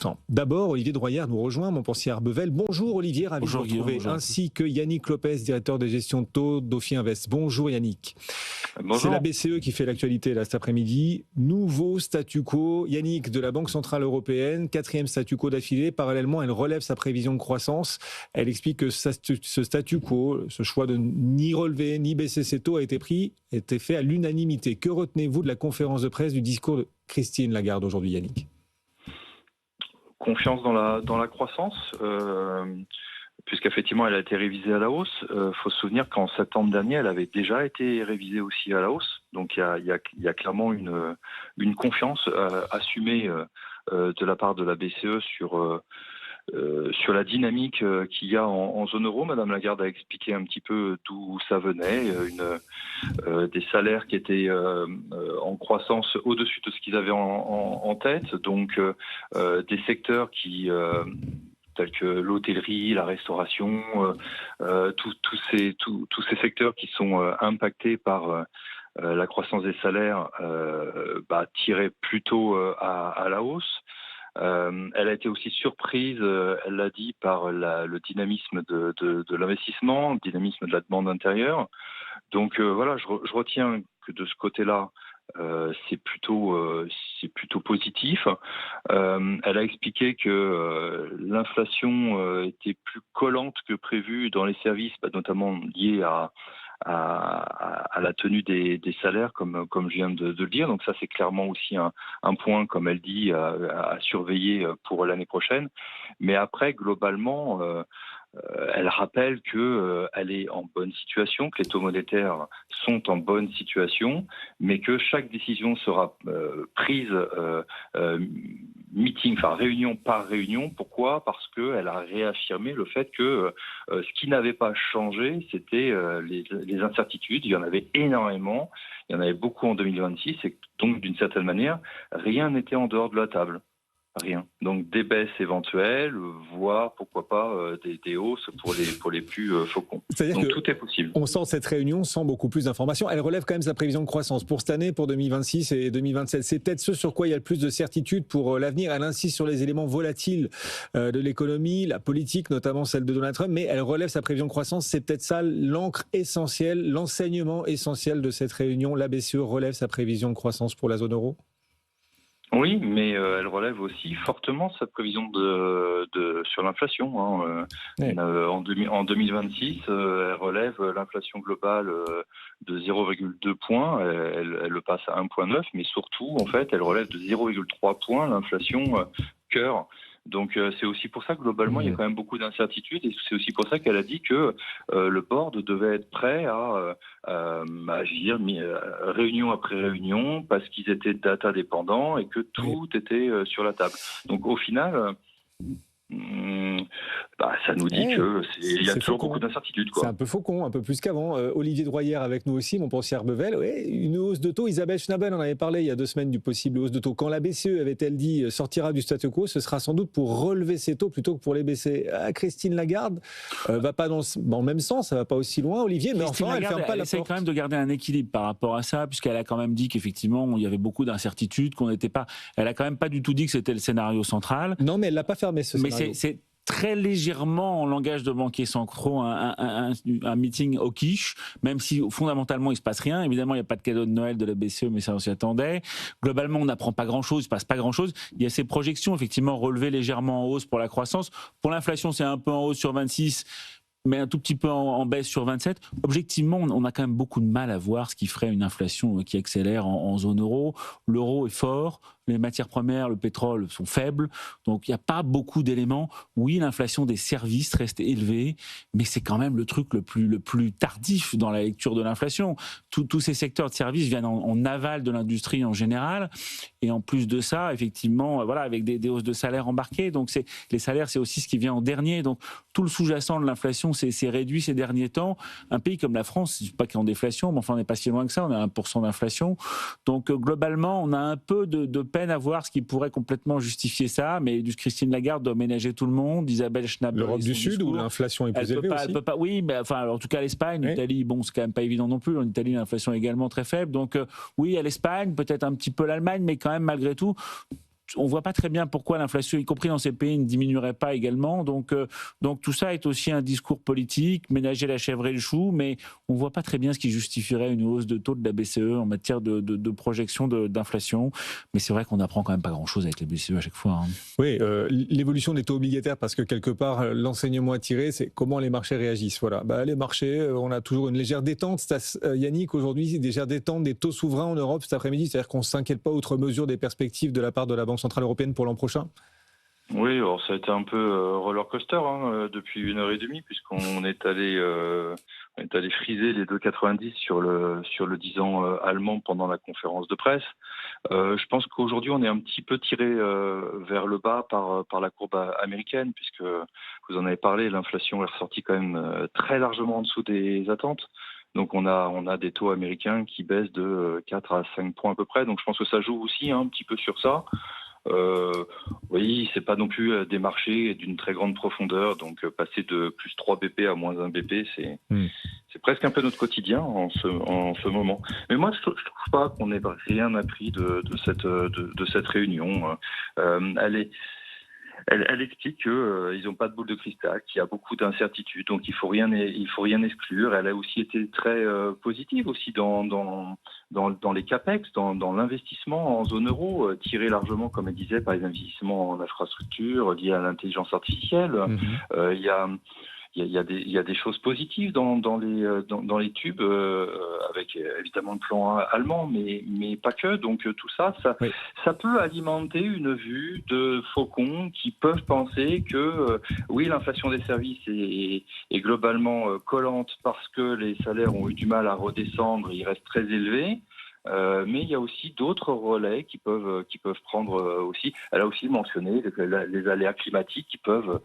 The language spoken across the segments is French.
Attends. D'abord, Olivier Droyère nous rejoint, Montpensier Arbevel. Bonjour Olivier, ravi de vous retrouver, Bonjour. ainsi que Yannick Lopez, directeur de gestion de taux d'Ophi Invest. Bonjour Yannick. Bonjour. C'est la BCE qui fait l'actualité là cet après-midi. Nouveau statu quo, Yannick, de la Banque Centrale Européenne, quatrième statu quo d'affilée. Parallèlement, elle relève sa prévision de croissance. Elle explique que ce statu quo, ce choix de ni relever ni baisser ses taux a été fait à l'unanimité. Que retenez-vous de la conférence de presse du discours de Christine Lagarde aujourd'hui, Yannick ? Confiance dans la croissance, puisqu'effectivement elle a été révisée à la hausse. Faut se souvenir qu'en septembre dernier, elle avait déjà été révisée aussi à la hausse. Donc il y a clairement une confiance assumée de la part de la BCE sur la dynamique qu'il y a en zone euro. Madame Lagarde a expliqué un petit peu d'où ça venait, des salaires qui étaient en croissance au-dessus de ce qu'ils avaient en tête, donc des secteurs tels que l'hôtellerie, la restauration, tous ces secteurs qui sont impactés par la croissance des salaires, tiraient plutôt à la hausse. Elle a été aussi surprise, elle l'a dit, par le dynamisme de l'investissement, le dynamisme de la demande intérieure. Donc voilà, je retiens que de ce côté-là, c'est plutôt positif. Elle a expliqué que l'inflation était plus collante que prévu dans les services, notamment liés à la tenue des salaires, comme je viens de le dire. Donc ça, c'est clairement aussi un point, comme elle dit, à surveiller pour l'année prochaine. Mais après, globalement, elle rappelle qu'elle est en bonne situation, que les taux monétaires sont en bonne situation, mais que chaque décision sera prise réunion par réunion. Pourquoi ? Parce qu'elle a réaffirmé le fait que ce qui n'avait pas changé, c'était les incertitudes. Il y en avait énormément, il y en avait beaucoup en 2026, et donc d'une certaine manière, rien n'était en dehors de la table. Rien. Donc des baisses éventuelles, voire pourquoi pas des hausses pour les plus faucons. C'est-à-dire donc que tout est possible. On sort de cette réunion sans beaucoup plus d'informations. Elle relève quand même sa prévision de croissance pour cette année, pour 2026 et 2027. C'est peut-être ce sur quoi il y a le plus de certitude pour l'avenir. Elle insiste sur les éléments volatiles de l'économie, la politique, notamment celle de Donald Trump, mais elle relève sa prévision de croissance. C'est peut-être ça l'encre essentielle, l'enseignement essentiel de cette réunion. La BCE relève sa prévision de croissance pour la zone euro ? Oui, mais elle relève aussi fortement sa prévision sur l'inflation. Oui. En 2026, elle relève l'inflation globale de 0,2 points. Elle le passe à 1,9, mais surtout, en fait, elle relève de 0,3 points l'inflation cœur. Donc c'est aussi pour ça que globalement il y a quand même beaucoup d'incertitudes, et c'est aussi pour ça qu'elle a dit que le board devait être prêt à réunion après réunion, parce qu'ils étaient data dépendants et que tout était sur la table. Donc au final, ça nous dit qu'il y a toujours beaucoup d'incertitudes. C'est un peu faucon, un peu plus qu'avant. Olivier Droyère avec nous aussi, Montpensier Arbevel. Ouais, une hausse de taux. Isabelle Schnabel en avait parlé il y a 2 semaines du possible hausse de taux. Quand la BCE, avait-elle dit, sortira du statu quo, ce sera sans doute pour relever ses taux plutôt que pour les baisser. Christine Lagarde va pas dans le même sens, ça va pas aussi loin, Olivier, mais Christine enfin, Lagarde, elle ferme pas la essaie porte. quand même de garder un équilibre par rapport à ça, puisqu'elle a quand même dit qu'effectivement, il y avait beaucoup d'incertitudes, qu'on n'était pas... Elle a quand même pas du tout dit que c'était le scénario central. Non, mais elle l'a pas fermé, ce scénario. Mais c'est très légèrement, en langage de banquier centraux, un meeting au quiche, même si fondamentalement il se passe rien. Évidemment, il n'y a pas de cadeau de Noël de la BCE, mais ça on s'y attendait. Globalement, on n'apprend pas grand-chose, il ne se passe pas grand-chose. Il y a ces projections, effectivement, relevées légèrement en hausse pour la croissance. Pour l'inflation, c'est un peu en hausse sur 26, mais un tout petit peu en baisse sur 27. Objectivement, on a quand même beaucoup de mal à voir ce qui ferait une inflation qui accélère en zone euro. L'euro est fort, les matières premières, le pétrole sont faibles, donc il n'y a pas beaucoup d'éléments. Oui, l'inflation des services reste élevée, mais c'est quand même le truc le plus tardif dans la lecture de l'inflation. Tous ces secteurs de services viennent en aval de l'industrie en général, et en plus de ça, effectivement, avec des hausses de salaires embarquées. Donc les salaires, c'est aussi ce qui vient en dernier. Donc tout le sous-jacent de l'inflation s'est réduit ces derniers temps. Un pays comme la France, c'est pas qu'en déflation, mais enfin on n'est pas si loin que ça, on a 1% d'inflation. Donc globalement, on a un peu de peine à voir ce qui pourrait complètement justifier ça, mais Christine Lagarde doit ménager tout le monde, Isabelle Schnabel. L'Europe du Sud, où l'inflation est plus élevée aussi. Elle peut pas, oui, mais enfin, en tout cas l'Espagne, l'Italie, bon, c'est quand même pas évident non plus. En Italie, l'inflation est également très faible. Donc oui, à l'Espagne, peut-être un petit peu l'Allemagne, mais quand même malgré tout, on voit pas très bien pourquoi l'inflation, y compris dans ces pays, ne diminuerait pas également. Donc tout ça est aussi un discours politique, ménager la chèvre et le chou, mais on voit pas très bien ce qui justifierait une hausse de taux de la BCE en matière de projection d'inflation. Mais c'est vrai qu'on n'apprend quand même pas grand-chose avec les BCE à chaque fois. Oui, l'évolution des taux obligataires, parce que quelque part, l'enseignement à tirer, c'est comment les marchés réagissent. Voilà. Les marchés, on a toujours une légère détente. Yannick, aujourd'hui, une légère détente des taux souverains en Europe cet après-midi, c'est-à-dire qu'on ne s'inquiète pas outre mesure des perspectives de la part de la Banque Centrale Européenne pour l'an prochain? Oui, alors ça a été un peu roller coaster depuis 1 heure et demie, puisqu'on est allé friser les 2,90 sur le 10 ans allemand pendant la conférence de presse. Je pense qu'aujourd'hui on est un petit peu tiré vers le bas par la courbe américaine, puisque vous en avez parlé, l'inflation est ressortie quand même très largement en dessous des attentes. Donc on a des taux américains qui baissent de 4 à 5 points à peu près. Donc je pense que ça joue aussi un petit peu sur ça. Oui, c'est pas non plus des marchés d'une très grande profondeur, donc passer de plus 3 BP à moins 1 BP, c'est presque un peu notre quotidien en ce moment. Mais moi, je trouve pas qu'on ait rien appris de cette réunion. Elle explique qu'ils n'ont pas de boule de cristal, qu'il y a beaucoup d'incertitudes, donc il faut rien exclure. Elle a aussi été très positive aussi dans les capex, dans l'investissement en zone euro, tiré largement, comme elle disait, par les investissements en infrastructure liés à l'intelligence artificielle. Il y a des choses positives dans les tubes, avec évidemment le plan allemand, mais pas que. Donc tout ça peut alimenter une vue de faucons qui peuvent penser que oui, l'inflation des services est globalement collante parce que les salaires ont eu du mal à redescendre, ils restent très élevés. Mais il y a aussi d'autres relais qui peuvent prendre aussi. Elle a aussi mentionné les aléas climatiques qui peuvent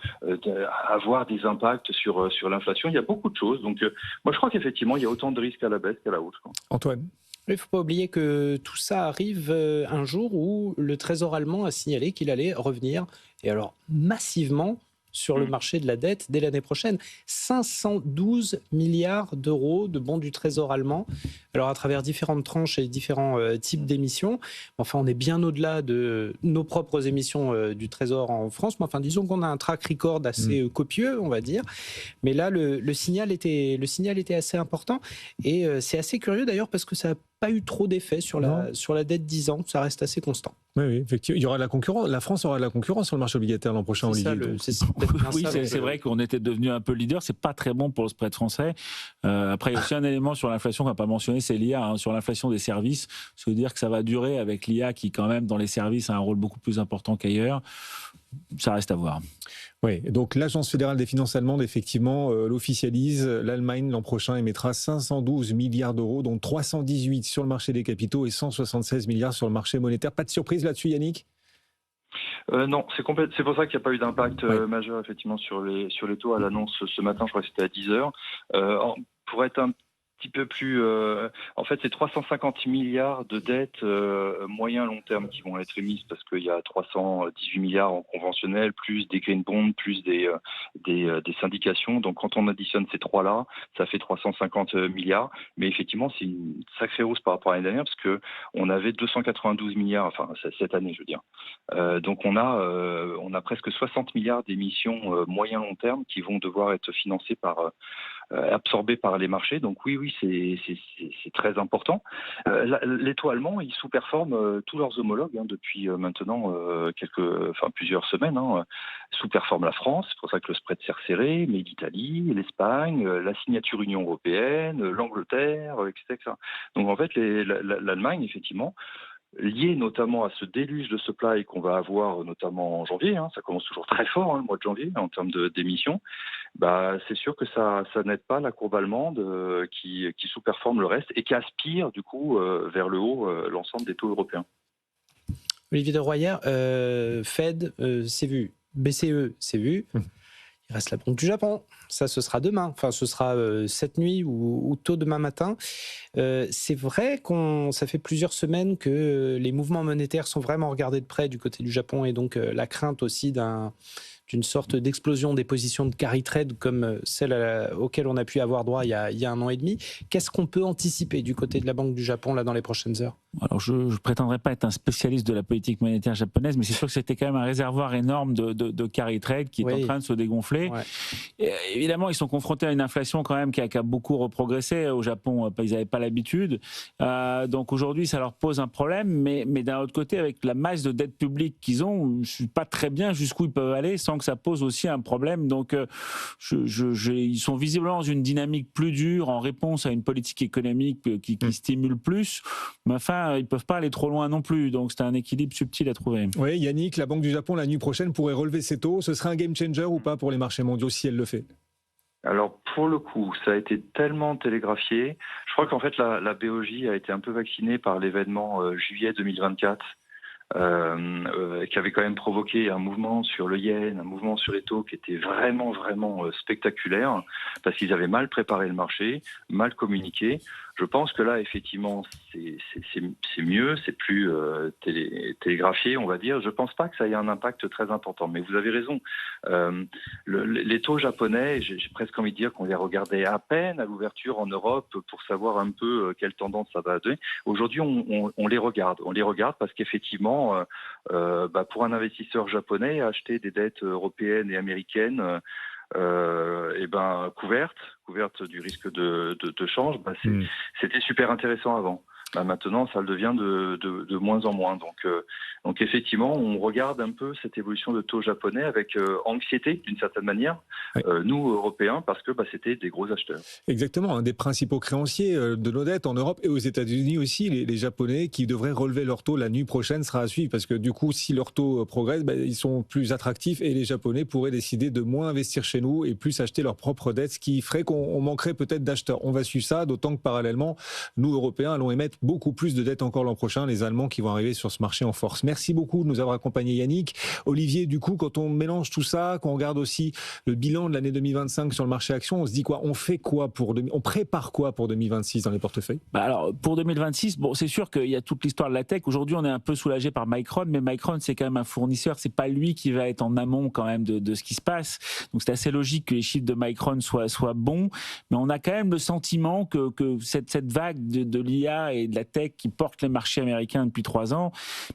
avoir des impacts sur l'inflation. Il y a beaucoup de choses. Donc, moi, je crois qu'effectivement, il y a autant de risques à la baisse qu'à la hausse. Antoine? Il ne faut pas oublier que tout ça arrive un jour où le Trésor allemand a signalé qu'il allait revenir, et alors massivement, sur le marché de la dette dès l'année prochaine. 512 milliards d'euros de bons du Trésor allemand, alors à travers différentes tranches et différents types d'émissions. Enfin, on est bien au-delà de nos propres émissions du Trésor en France, mais enfin, disons qu'on a un track record assez copieux, on va dire. Mais là, le signal était assez important, et c'est assez curieux d'ailleurs parce que ça n'a pas eu trop d'effet sur la dette 10 ans, ça reste assez constant. Oui, effectivement. Il y aura de la concurrence. La France aura de la concurrence sur le marché obligataire l'an prochain, Olivier. C'est vrai qu'on était devenu un peu leader. C'est pas très bon pour le spread français. Après, il y a aussi un élément sur l'inflation qu'on n'a pas mentionné, c'est l'IA, sur l'inflation des services. Ça veut dire que ça va durer avec l'IA qui, quand même, dans les services, a un rôle beaucoup plus important qu'ailleurs. Ça reste à voir. Oui, donc l'Agence fédérale des finances allemandes, effectivement, l'officialise. L'Allemagne, l'an prochain, émettra 512 milliards d'euros, dont 318 sur le marché des capitaux et 176 milliards sur le marché monétaire. Pas de surprise là-dessus, Yannick? Non, c'est pour ça qu'il n'y a pas eu d'impact majeur, effectivement, sur les taux à l'annonce ce matin. Je crois que c'était à 10h. Pour être un petit peu plus... en fait, c'est 350 milliards de dettes moyen-long terme qui vont être émises, parce qu'il y a 318 milliards en conventionnel, plus des green bonds, plus des syndications. Donc, quand on additionne ces trois-là, ça fait 350 milliards. Mais effectivement, c'est une sacrée hausse par rapport à l'année dernière, parce qu'on avait 292 milliards, enfin, cette année, je veux dire. Donc, on a presque 60 milliards d'émissions moyen-long terme qui vont devoir être financées absorbés par les marchés. Donc oui, c'est très important. Les taux allemands, ils sous-performent tous leurs homologues depuis maintenant plusieurs semaines. Sous-performent la France, c'est pour ça que le spread s'est resserré, mais l'Italie, l'Espagne, la signature Union européenne, l'Angleterre, etc. Donc en fait, l'Allemagne, effectivement, lié notamment à ce déluge de supply qu'on va avoir notamment en janvier, ça commence toujours très fort le mois de janvier en termes d'émissions, c'est sûr que ça n'aide pas la courbe allemande qui sous-performe le reste et qui aspire du coup vers le haut l'ensemble des taux européens. Olivier de Royer, Fed, c'est vu, BCE, c'est vu. Il reste la Banque du Japon. Ça, ce sera demain. Enfin, ce sera cette nuit ou tôt demain matin. C'est vrai ça fait plusieurs semaines que les mouvements monétaires sont vraiment regardés de près du côté du Japon, et donc la crainte aussi d'une sorte d'explosion des positions de carry trade comme celle auquel on a pu avoir droit il y a 1 an et demi. Qu'est-ce qu'on peut anticiper du côté de la Banque du Japon là dans les prochaines heures? Alors, je ne prétendrai pas être un spécialiste de la politique monétaire japonaise, mais c'est sûr que c'était quand même un réservoir énorme de carry trade qui est en train de se dégonfler. Ouais. Et, évidemment, ils sont confrontés à une inflation quand même qui a beaucoup reprogressé au Japon. Ils n'avaient pas l'habitude. Donc aujourd'hui, ça leur pose un problème. Mais d'un autre côté, avec la masse de dette publique qu'ils ont, je ne sais pas très bien jusqu'où ils peuvent aller sans que ça pose aussi un problème. Donc ils sont visiblement dans une dynamique plus dure en réponse à une politique économique qui stimule plus. Mais enfin, ils ne peuvent pas aller trop loin non plus, donc c'est un équilibre subtil à trouver. Oui, Yannick, la Banque du Japon, la nuit prochaine, pourrait relever ses taux. Ce serait un game changer ou pas pour les marchés mondiaux si elle le fait? Alors, pour le coup, ça a été tellement télégraphié. Je crois qu'en fait, la BOJ a été un peu vaccinée par l'événement juillet 2024, qui avait quand même provoqué un mouvement sur le yen, un mouvement sur les taux qui était vraiment, vraiment spectaculaire, parce qu'ils avaient mal préparé le marché, mal communiqué. Je pense que là, effectivement, c'est mieux, c'est plus télégraphié, on va dire. Je ne pense pas que ça ait un impact très important, mais vous avez raison. Les taux japonais, j'ai presque envie de dire qu'on les regardait à peine à l'ouverture en Europe pour savoir un peu quelle tendance ça va donner. Aujourd'hui, on les regarde. On les regarde parce qu'effectivement, pour un investisseur japonais, acheter des dettes européennes et américaines couverte du risque de change, c'était super intéressant avant. Maintenant, ça le devient de moins en moins. Donc effectivement, on regarde un peu cette évolution de taux japonais avec anxiété, d'une certaine manière, nous, Européens, parce que c'était des gros acheteurs. Exactement, un des principaux créanciers de nos dettes en Europe et aux États-Unis aussi, les Japonais qui devraient relever leur taux la nuit prochaine sera à suivre, parce que du coup, si leur taux progresse, ils sont plus attractifs et les Japonais pourraient décider de moins investir chez nous et plus acheter leurs propres dettes, ce qui ferait qu'on manquerait peut-être d'acheteurs. On va suivre ça, d'autant que parallèlement, nous, Européens, allons émettre beaucoup plus de dettes encore l'an prochain, les Allemands qui vont arriver sur ce marché en force. Merci beaucoup de nous avoir accompagnés, Yannick. Olivier, du coup, quand on mélange tout ça, quand on regarde aussi le bilan de l'année 2025 sur le marché action, on se dit quoi? On fait quoi on prépare quoi pour 2026 dans les portefeuilles? Alors, pour 2026, c'est sûr qu'il y a toute l'histoire de la tech. Aujourd'hui, on est un peu soulagé par Micron, mais Micron, c'est quand même un fournisseur. C'est pas lui qui va être en amont quand même de ce qui se passe. Donc, c'est assez logique que les chiffres de Micron soient bons. Mais on a quand même le sentiment que cette vague de l'IA et de la tech qui porte les marchés américains depuis 3 ans,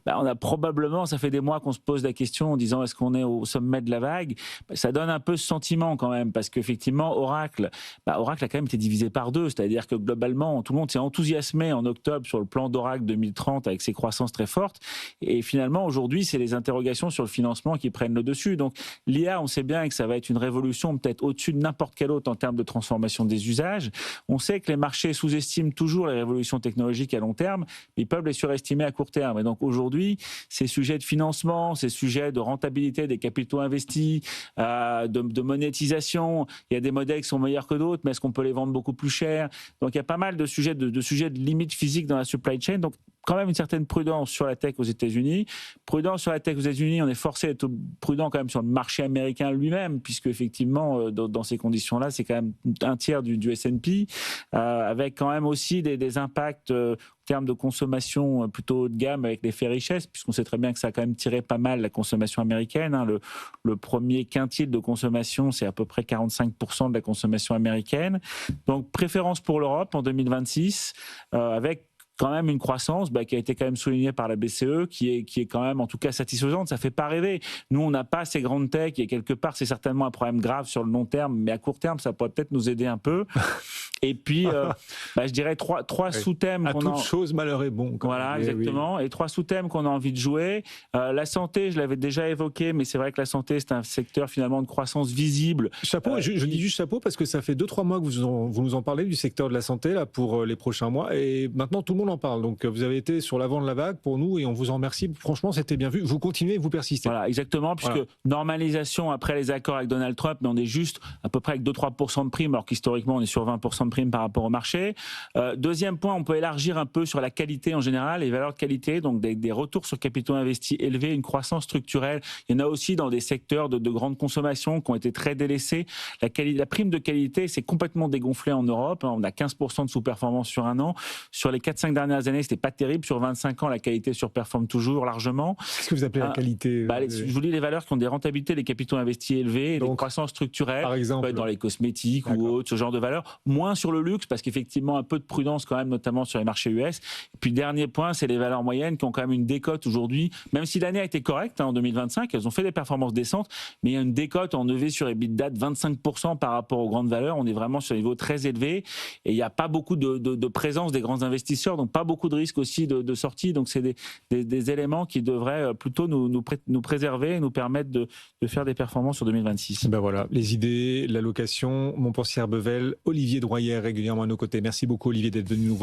on a probablement, ça fait des mois qu'on se pose la question en disant est-ce qu'on est au sommet de la vague? Ça donne un peu ce sentiment quand même, parce qu'effectivement, Oracle a quand même été divisé par 2, c'est-à-dire que globalement, tout le monde s'est enthousiasmé en octobre sur le plan d'Oracle 2030 avec ses croissances très fortes, et finalement, aujourd'hui, c'est les interrogations sur le financement qui prennent le dessus. Donc, l'IA, on sait bien que ça va être une révolution peut-être au-dessus de n'importe quelle autre en termes de transformation des usages. On sait que les marchés sous-estiment toujours les révolutions technologiques à long terme, mais ils peuvent les surestimer à court terme. Et donc aujourd'hui, ces sujets de financement, ces sujets de rentabilité des capitaux investis, de monétisation, il y a des modèles qui sont meilleurs que d'autres, mais est-ce qu'on peut les vendre beaucoup plus cher? Donc il y a pas mal de sujets de limites physiques dans la supply chain. Donc quand même une certaine prudence sur la tech aux États-Unis. Prudence sur la tech aux États-Unis, on est forcé d'être prudent quand même sur le marché américain lui-même, puisque effectivement, dans ces conditions-là, c'est quand même un tiers du S&P, avec quand même aussi des impacts en termes de consommation plutôt haut de gamme avec l'effet richesse, puisqu'on sait très bien que ça a quand même tiré pas mal la consommation américaine. Le premier quintile de consommation, c'est à peu près 45% de la consommation américaine. Donc préférence pour l'Europe en 2026, avec quand même une croissance qui a été quand même soulignée par la BCE, qui est quand même en tout cas satisfaisante. Ça fait pas rêver. Nous, on n'a pas ces grandes techs et quelque part, c'est certainement un problème grave sur le long terme, mais à court terme, ça pourrait peut-être nous aider un peu. Et puis, je dirais trois sous-thèmes. À toute chose, malheur est bon. Voilà, exactement. Oui. Et 3 sous-thèmes qu'on a envie de jouer. La santé, je l'avais déjà évoqué, mais c'est vrai que la santé, c'est un secteur finalement de croissance visible. Chapeau, je dis juste chapeau parce que ça fait 2-3 mois que vous nous en parlez du secteur de la santé là, pour les prochains mois. Et maintenant, tout le monde en parle. Donc, vous avez été sur l'avant de la vague pour nous et on vous en remercie. Franchement, c'était bien vu. Vous continuez et vous persistez. Voilà, exactement, puisque normalisation après les accords avec Donald Trump, mais on est juste à peu près avec 2-3% de prime, alors qu'historiquement, on est sur 20% de comme prime par rapport au marché. Deuxième point, on peut élargir un peu sur la qualité en général, les valeurs de qualité, donc des retours sur capitaux investis élevés, une croissance structurelle. Il y en a aussi dans des secteurs de grande consommation qui ont été très délaissés. La prime de qualité s'est complètement dégonflée en Europe. On a 15% de sous-performance sur un an. Sur les 4-5 dernières années, c'était pas terrible. Sur 25 ans, la qualité surperforme toujours largement. Qu'est-ce que vous appelez la qualité Je vous dis les valeurs qui ont des rentabilités, les capitaux investis élevés, donc, des croissances structurelles, par exemple, dans les cosmétiques ou autres, ce genre de valeurs. Moins sur le luxe, parce qu'effectivement, un peu de prudence quand même, notamment sur les marchés US. Et puis, dernier point, c'est les valeurs moyennes qui ont quand même une décote aujourd'hui. Même si l'année a été correcte en 2025, elles ont fait des performances décentes, mais il y a une décote en EV sur EBITDA de 25% par rapport aux grandes valeurs. On est vraiment sur un niveau très élevé et il n'y a pas beaucoup de présence des grands investisseurs, donc pas beaucoup de risques aussi de sortie. Donc, c'est des éléments qui devraient plutôt nous préserver et nous permettre de faire des performances sur 2026. Ben voilà, les idées, l'allocation, Montpensier Bevel, Olivier Droyer régulièrement à nos côtés. Merci beaucoup Olivier d'être venu nous voir.